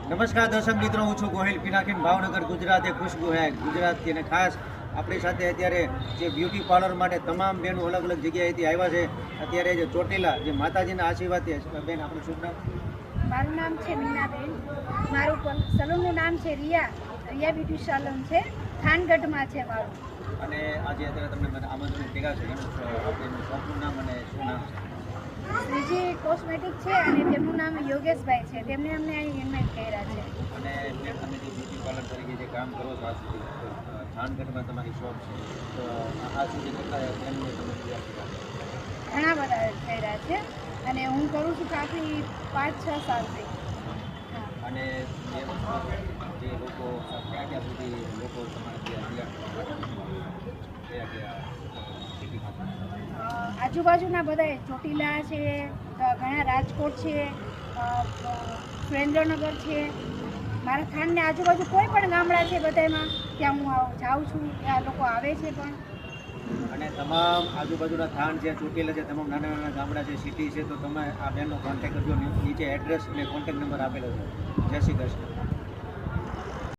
નમસ્કાર દર્શક મિત્રો, હું છું ગોહિલ પિનાકીન, ભાવનગર, ગુજરાત. એ ખુશ્બુ હે ગુજરાતથી. અને ખાસ આપણી સાથે અત્યારે જે બ્યુટી પાર્લર માટે તમામ બહેનો અલગ અલગ જગ્યાએથી આવ્યા છે. અત્યારે જે ચોટીલા જે માતાજીના આશીર્વાદથી બેન, આપણું શુભ નામ? મારું નામ છે મીનાબેન. મારું સલૂનનું નામ છે રિયા બ્યુટી સલૂન છે, થાનગઢમાં છે મારું. અને આજે અત્યારે તમને મને આમંત્રણ ભેગા છે, એનું શોપનું નામ અને શું નામ છે? શ્રીજી કોસ્મેટિક છે અને તેમનું નામ યોગેશભાઈ છે. તેમને અમને અહીં ઇન્વાઇટ કર્યા છે. અને બેન, તમે જે બ્યુટી પાર્લર તરીકે જે કામ કરો છો આજ સુધી, થાનગઢમાં તમારી શોપ છે, તો આ સુધી કેટલા બહેનોને તમે તૈયાર કર્યા? ઘણા બધા કર્યા છે અને હું કરું છું કાફી 5-6 સાલથી. અને જે લોકો ક્યાં સુધી લોકો તમારે ત્યાં આજુબાજુના બધા ચોટીલા છે, ઘણા રાજકોટ છે, સુરેન્દ્રનગર છે, મારા થાનને આજુબાજુ કોઈ પણ ગામડા છે બધામાં ત્યાં હું જાઉં છું, ત્યાં લોકો આવે છે પણ. અને તમામ આજુબાજુના થાન છે, ચોટીલા છે, તમામ નાના નાના ગામડા છે, સિટી છે, તો તમે આ બેનનો કોન્ટેક્ટ કરજો. નીચે એડ્રેસ અને કોન્ટેક્ટ નંબર આપેલો છે. જય શ્રી કૃષ્ણ.